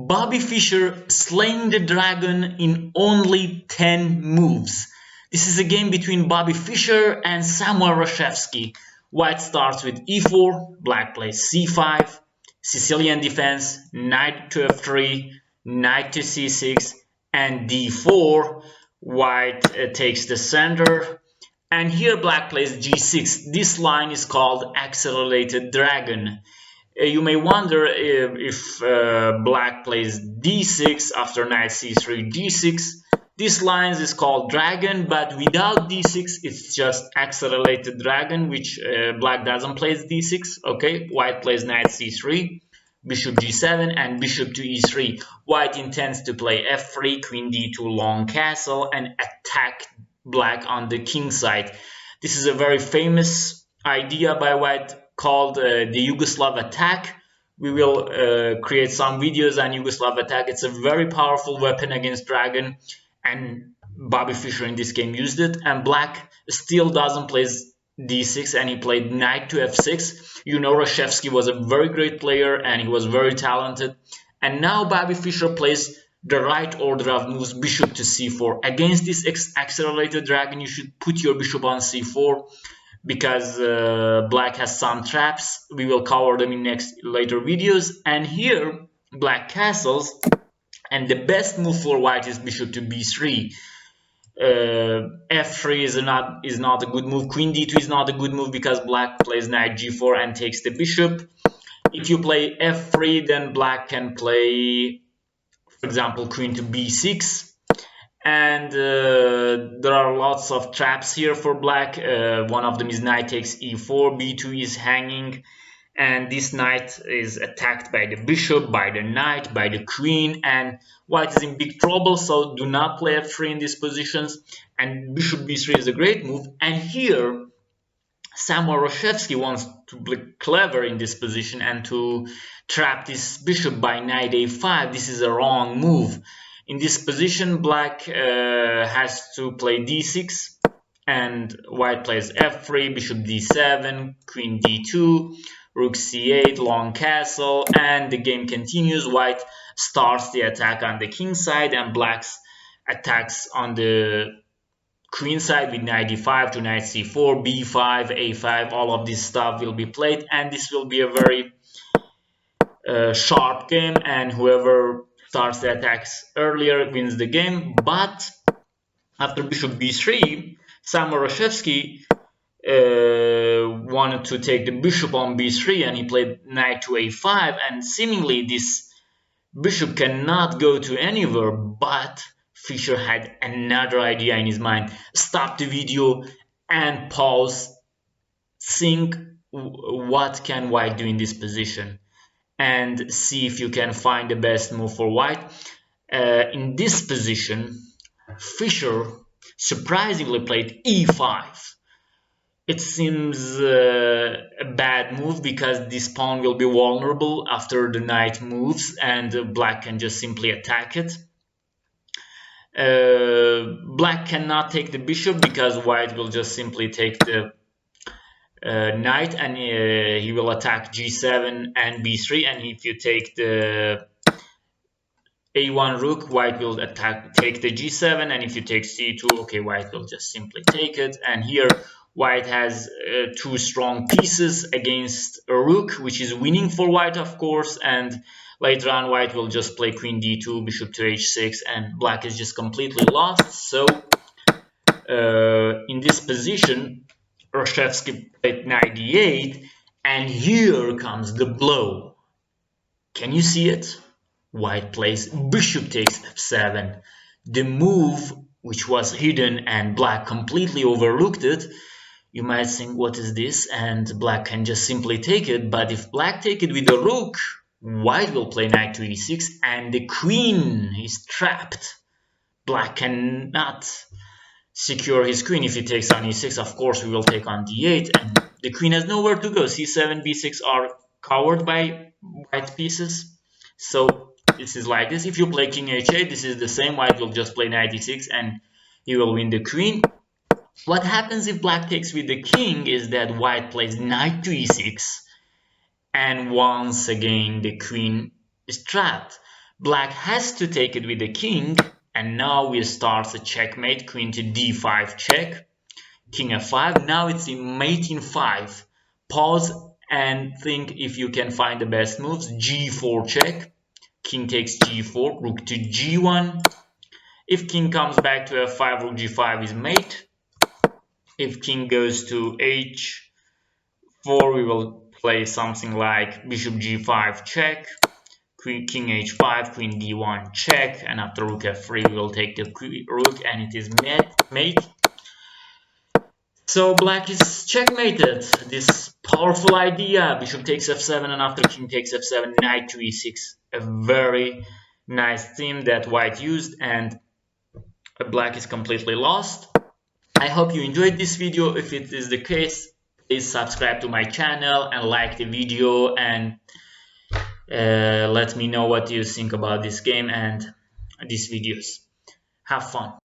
Bobby Fischer slaying the dragon in only 10 moves. This is a game between Bobby Fischer and Samuel Resheveky. White starts with e4, black plays c5, Sicilian defense, knight to f3, knight to c6, and d4. White takes the center, and here black plays g6. This line is called accelerated dragon. You may wonder if black plays d6 after knight c3, d6. This line is called dragon, but without d6 it's just accelerated dragon, which black doesn't play d6. Okay, white plays knight c3, bishop g7, and bishop to e3. White intends to play f3, queen d2, long castle, and attack black on the king side. This is a very famous idea by white called the Yugoslav attack. We will create some videos on Yugoslav attack. It's a very powerful weapon against dragon, and Bobby Fischer in this game used it. And black still doesn't play d6, and he played knight to f6. You know, Resheveky was a very great player and he was very talented. And now Bobby Fischer plays the right order of moves, bishop to c4. Against this accelerated dragon, you should put your bishop on c4, because black has some traps. We will cover them in later videos. And here black castles, and the best move for white is bishop to b3. f3 is not a good move. Queen d2 is not a good move because black plays knight g4 and takes the bishop. If you play f3, then black can play, for example, queen to b6. And there are lots of traps here for black. One of them is knight takes e4, b2 is hanging, and this knight is attacked by the bishop, by the knight, by the queen, and white is in big trouble, so do not play f3 in these positions. And bishop b3 is a great move. And here Samuel Resheveky wants to be clever in this position and to trap this bishop by knight a5. This is a wrong move. In this position, black has to play d6, and white plays f3, bishop d7, queen d2, rook c8, long castle, and the game continues. White starts the attack on the king side, and black's attacks on the queen side with knight d5 to knight c4, b5, a5. All of this stuff will be played, and this will be a very sharp game, and whoever starts the attacks earlier wins the game. But after bishop b3, Samuel Resheveky wanted to take the bishop on b3, and he played knight to a5, and seemingly this bishop cannot go to anywhere. But Fischer had another idea in his mind. Stop the video and pause, think what can white do in this position, and see if you can find the best move for white. In this position, Fischer surprisingly played e5. It seems a bad move because this pawn will be vulnerable after the knight moves, and black can just simply attack it. Black cannot take the bishop because white will just simply take the knight, and he will attack g7 and b3. And if you take the a1 rook, white will take the g7, and if you take c2, okay, white will just simply take it. And here white has two strong pieces against a rook, which is winning for white, of course. And later on, white will just play queen d2, bishop to h6, and black is just completely lost. So in this position, Resheveky played knight d8, and here comes the blow. Can you see it? White plays bishop takes f7. The move which was hidden and black completely overlooked it. You might think, what is this? And black can just simply take it. But if black take it with the rook, white will play knight to e6, and the queen is trapped. Black cannot secure his queen. If he takes on e6, of course we will take on d8, and the queen has nowhere to go. c7, b6 are covered by white pieces. So this is like this. If you play king h8, this is the same. White will just play knight e6, and he will win the queen. What happens if black takes with the king is that white plays knight to e6, and once again the queen is trapped. Black has to take it with the king, and now we start a checkmate. Queen to d5 check, king f5. Now it's in mate in 5. Pause and think if you can find the best moves. g4 check, king takes g4, rook to g1. If king comes back to f5, rook g5 is mate. If king goes to h4, we will play something like bishop g5 check, king h5, queen d1 check, and after rook f3 we will take the rook, and it is mate. So black is checkmated. This powerful idea, bishop takes f7, and after king takes f7, knight to e6. A very nice theme that white used, and black is completely lost. I hope you enjoyed this video. If it is the case, please subscribe to my channel and like the video, and let me know what you think about this game and these videos. Have fun.